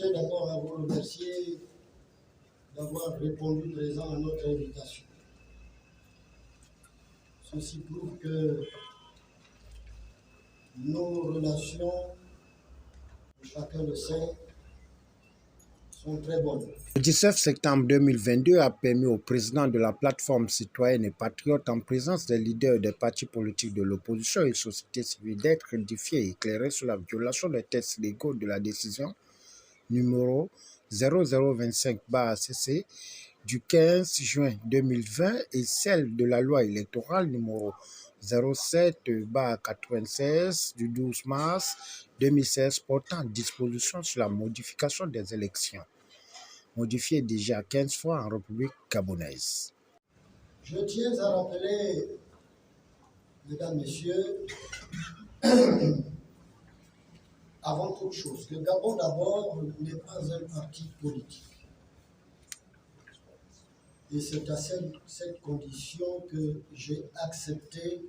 tiens d'abord à vous remercier d'avoir répondu présent à notre invitation. Ceci prouve que nos relations, chacun le sait, sont très bonnes. Le 19 septembre 2022 a permis au président de la plateforme citoyenne et patriote, en présence des leaders des partis politiques de l'opposition et société civile, d'être édifié et éclairé sur la violation des textes légaux de la décision numéro 0025/CC du 15 juin 2020 et celle de la loi électorale numéro 07/96 du 12 mars 2016 portant disposition sur la modification des élections, modifié déjà 15 fois en République gabonaise. Je tiens à rappeler, mesdames, messieurs, avant toute chose, que Gabon d'abord n'est pas un parti politique. Et c'est à cette condition que j'ai accepté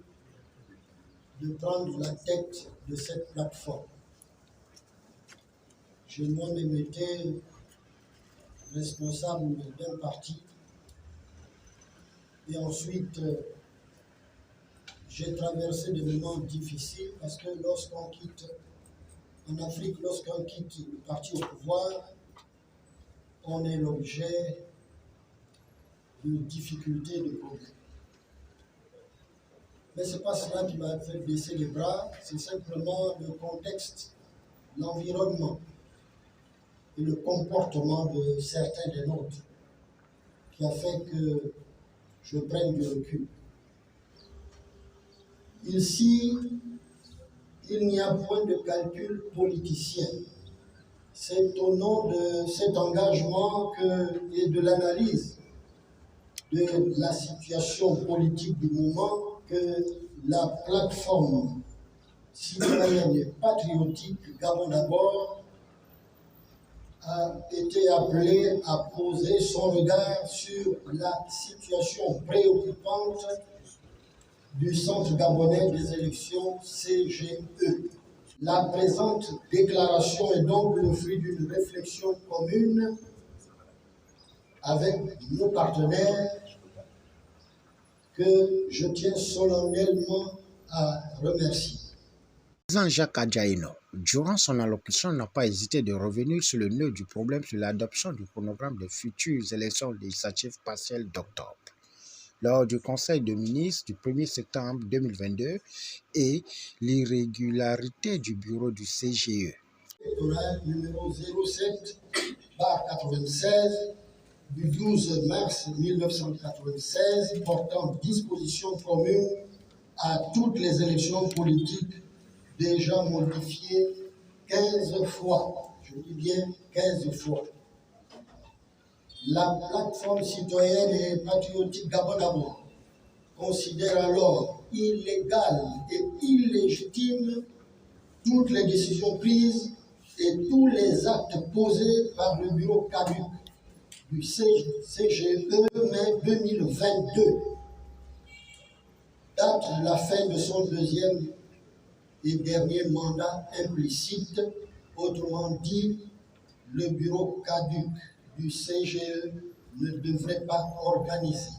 de prendre la tête de cette plateforme. J'ai moi-même été responsable d'un parti et ensuite j'ai traversé des moments difficiles parce que lorsqu'on quitte en Afrique, lorsqu'on quitte le parti au pouvoir, on est l'objet de difficultés, de problèmes. Mais ce n'est pas cela qui m'a fait baisser les bras, c'est simplement le contexte, l'environnement et le comportement de certains des nôtres qui a fait que je prenne du recul. Ici, il n'y a point de calcul politicien. C'est au nom de cet engagement et de l'analyse de la situation politique du moment que la plateforme citoyenne et patriotique Gabon d'abord a été appelée à poser son regard sur la situation préoccupante du Centre gabonais des élections CGE. La présente déclaration est donc le fruit d'une réflexion commune avec nos partenaires que je tiens solennellement à remercier. Le président Jacques Adjaïno, durant son allocution, n'a pas hésité de revenir sur le nœud du problème sur l'adoption du chronogramme des futures élections législatives partielles d'octobre, lors du Conseil de ministres du 1er septembre 2022 et l'irrégularité du bureau du CGE. Électoral numéro 07/96 du 12 mars 1996 portant disposition commune à toutes les élections politiques déjà modifiées 15 fois. Je dis bien 15 fois. La plateforme citoyenne et patriotique Gabon d'abord considère alors illégales et illégitimes toutes les décisions prises et tous les actes posés par le bureau caduc du CGE mai 2022, date de la fin de son deuxième et dernier mandat implicite, autrement dit, le bureau caduc du CGE ne devrait pas organiser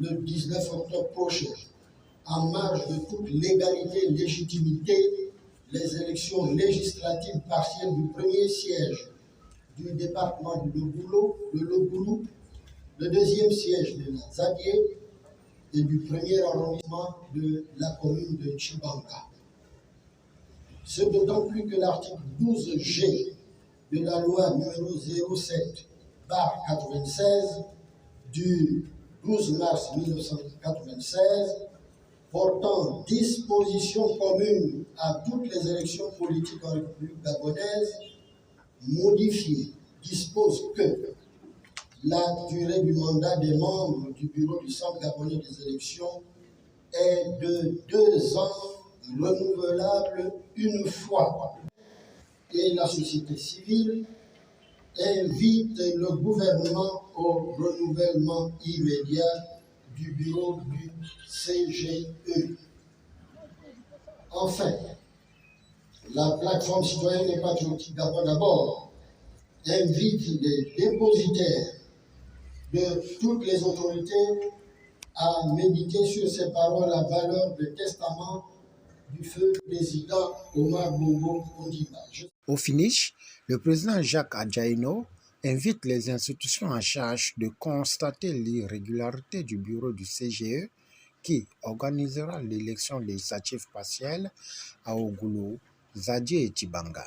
le 19 octobre prochain, en marge de toute légalité et légitimité, les élections législatives partielles du premier siège du département du Logboulou, le deuxième siège de la Zadié et du premier arrondissement de la commune de Tchibanga. Ce d'autant plus que l'article 12G de la loi numéro 07/96 du 12 mars 1996 portant disposition commune à toutes les élections politiques en République gabonaise modifiée dispose que la durée du mandat des membres du bureau du Centre gabonais des élections est de 2 ans renouvelable une fois. Et la société civile invite le gouvernement au renouvellement immédiat du bureau du CGE. Enfin, la plateforme citoyenne et patriotique Gabon d'abord invite les dépositaires de toutes les autorités à méditer sur ces paroles à valeur de testament du feu président Omar Bongo Ondimba. Au finish, le président Jacques Adjaïno invite les institutions en charge de constater l'irrégularité du bureau du CGE qui organisera l'élection législative partielle à Ougoulou, Zadie et Tibanga.